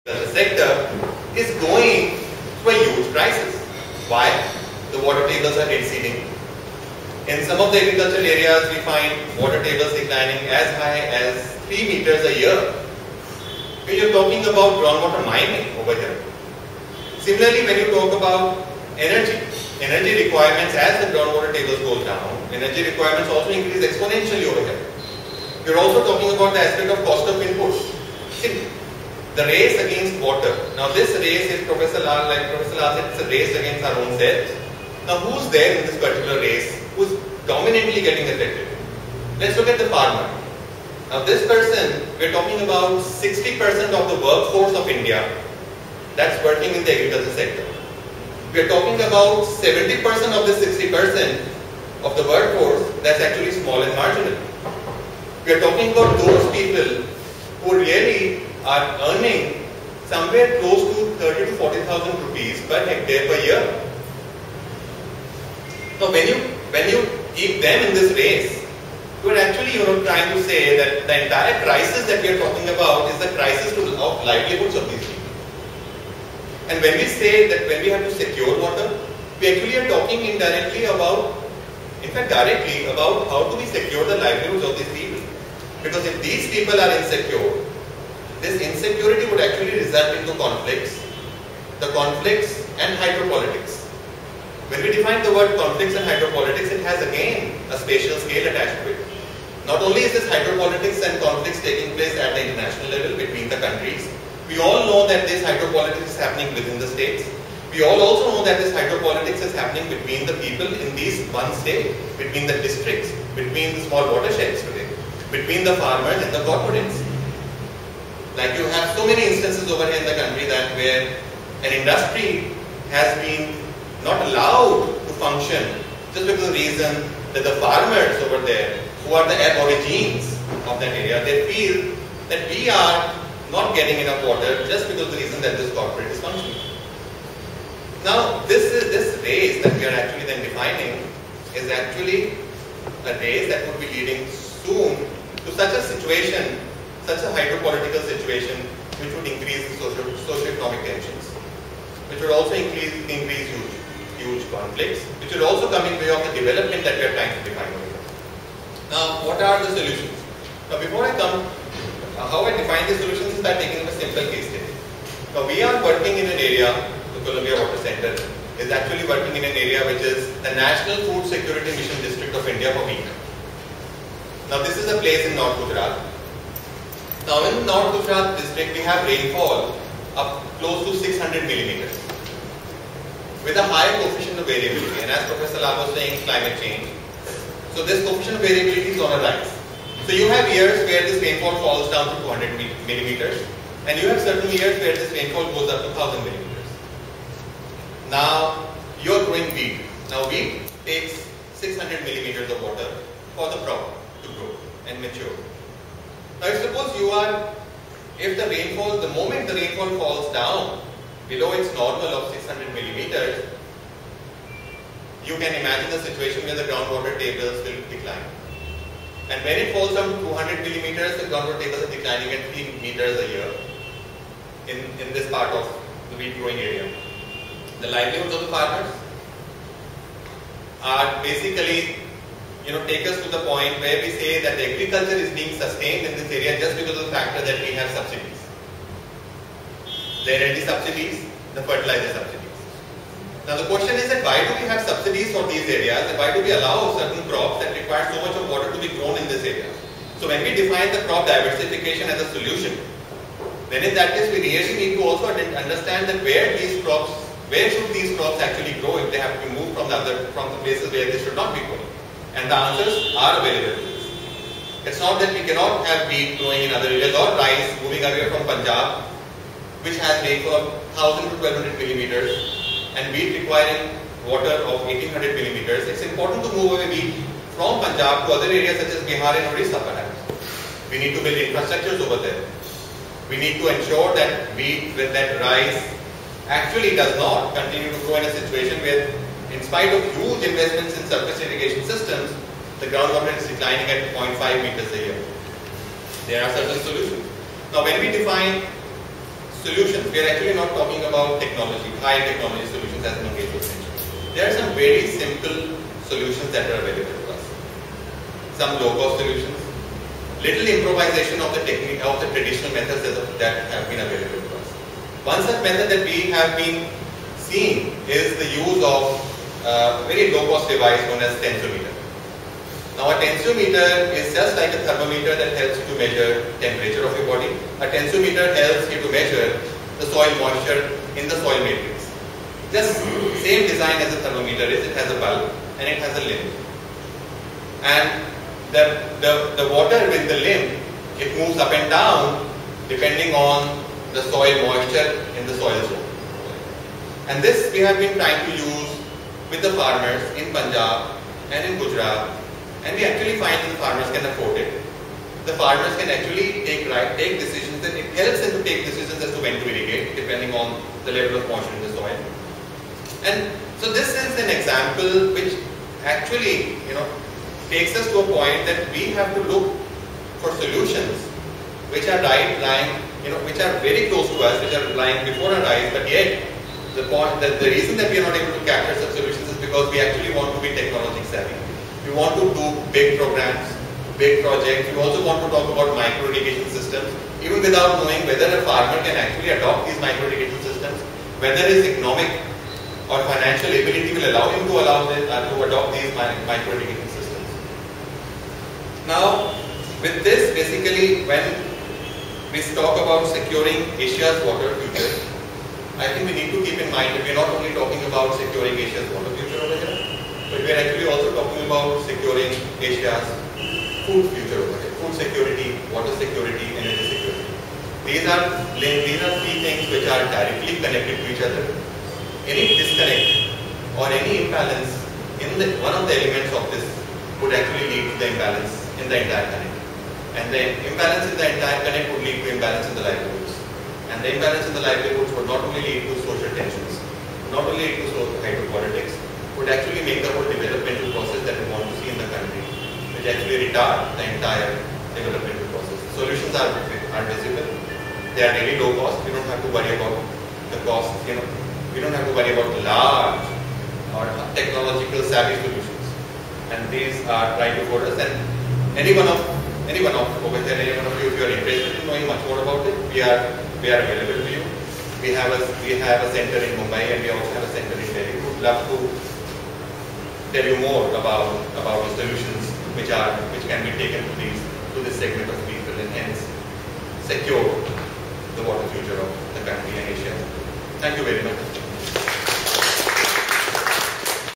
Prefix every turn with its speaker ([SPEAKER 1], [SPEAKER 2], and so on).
[SPEAKER 1] The sector is going through a huge crisis. Why? The water tables are receding. In some of the agricultural areas, we find water tables declining as high as 3 meters a year. You're talking about groundwater mining over here. Similarly, when you talk about energy requirements as the groundwater tables go down, energy requirements also increase exponentially over here. We're also talking about the aspect of cost of input. See, the race against water. Now this race is Professor Lal said, it's a race against our own selves. Now who's there in this particular race? Who's dominantly getting affected? Let's look at the farmer. Now this person, we're talking about 60% of the workforce of India that's working in the agriculture sector. We're talking about 70% of the 60% of the workforce that's actually small and marginal. We're talking about those people who really are earning somewhere close to 30 to 40,000 rupees per hectare per year. Now when you keep them in this race, we're actually trying to say that the entire crisis that we are talking about is the crisis of livelihoods of these people. And when we say that when we have to secure water, we actually are talking indirectly about, in fact directly about how do we secure the livelihoods of these people. Because if these people are insecure, this insecurity would actually result into conflicts, the conflicts and hydropolitics. When we define the word conflicts and hydropolitics, it has again a spatial scale attached to it. Not only is this hydropolitics and conflicts taking place at the international level between the countries, we all know that this hydropolitics is happening within the states. We all also know that this hydropolitics is happening between the people in these one state, between the districts, between the small watersheds today, between the farmers and the corporates. Like you have so many instances over here in the country that where an industry has been not allowed to function just because of the reason that the farmers over there, who are the aborigines of that area, they feel that we are not getting enough water just because of the reason that this corporate is functioning. Now, this race that we are actually then defining is actually a race that would be leading soon to such a situation, such a hydropolitical situation, which would increase the socio-economic tensions, which would also increase huge conflicts, which will also come in way of the development that we are trying to define over here. Now, what are the solutions? Now, before I come, how I define the solutions is by taking a simple case study. Now, we are working in an area, the Columbia Water Center is actually working in an area which is the National Food Security Mission District of India for wheat. Now, this is a place in North Gujarat. Now, in North Gujarat district, we have rainfall up close to 600 millimeters with a high coefficient of variability. And as Professor Lal was saying, climate change. So this coefficient of variability is on a rise. So you have years where this rainfall falls down to 200 millimeters, and you have certain years where this rainfall goes up to 1000 millimeters. Now you are growing wheat. Now wheat takes 600 millimeters of water for the crop to grow and mature. Now suppose if the rainfall, the moment the rainfall falls down below its normal of 600 millimeters, you can imagine the situation where the groundwater tables will decline. And when it falls down to 200 millimeters, the groundwater tables are declining at 3 meters a year in this part of the wheat growing area. The livelihoods of the farmers are basically, take us to the point where we say that the agriculture is being sustained in this area just because of the factor that we have subsidies. The energy subsidies, the fertilizer subsidies. Now the question is that why do we have subsidies for these areas and why do we allow certain crops that require so much of water to be grown in this area? So when we define the crop diversification as a solution, then in that case we really need to also understand that where should these crops actually grow if they have to be moved from the places where they should not be growing. And the answers are available to this. It's not that we cannot have wheat growing in other areas or rice moving away from Punjab, which has rainfall of 1000 to 1200 millimeters, and wheat requiring water of 1800 millimeters. It's important to move away wheat from Punjab to other areas such as Bihar and Orissa perhaps. We need to build infrastructures over there. We need to ensure that wheat with that rice actually does not continue to grow in a situation where, in spite of huge investments in surface irrigation systems, the groundwater is declining at 0.5 meters a year. There are certain solutions. Now when we define solutions, we are actually not talking about technology, high technology solutions as Mangesh was mentioned. There are some very simple solutions that are available to us. Some low-cost solutions, little improvisation of the technique of the traditional methods that have been available to us. One such method that we have been seeing is the use of a very low-cost device known as tensiometer. Now, a tensiometer is just like a thermometer that helps you to measure temperature of your body. A tensiometer helps you to measure the soil moisture in the soil matrix. Just same design as a thermometer is. It has a bulb and it has a limb. And the water with the limb, it moves up and down depending on the soil moisture in the soil zone. And this we have been trying to use with the farmers in Punjab and in Gujarat. And we actually find that the farmers can afford it. The farmers can actually take decisions, and it helps them to take decisions as to when to irrigate, depending on the level of moisture in the soil. And so this is an example which actually, takes us to a point that we have to look for solutions which are which are very close to us, which are lying before our eyes, but yet the reason that we are not able to capture such solutions is because we actually want to be technology savvy. We want to do big programs, big projects. We also want to talk about micro irrigation systems, even without knowing whether a farmer can actually adopt these micro irrigation systems, whether his economic or financial ability will allow him to adopt these micro irrigation systems. Now, with this, basically, when we talk about securing Asia's water future, I think we need to keep in mind that we are not only talking about securing Asia's water future over here, but we are actually also talking about securing Asia's food future over here. Food security, water security, energy security. These are three things which are directly connected to each other. Any disconnect or any imbalance in one of the elements of this would actually lead to the imbalance in the entire connect. And the imbalance in the entire connect would lead to imbalance in the livelihoods. And the imbalance in the livelihoods would not only lead to social tensions, not only lead to hydropolitics, would actually make the whole developmental process that we want to see in the country, which actually retard the entire developmental process. Solutions are visible. They are really low cost. We don't have to worry about the cost. We don't have to worry about large or technological savvy solutions. And these are right before us. And any one of over there, any one of you, if you are interested in knowing much more about it, we are available to you. We have a center in Mumbai and we also have a center in Delhi. We would love to tell you more about the solutions which can be taken to this segment of people and hence secure the water future of the country and Asia. Thank you very much.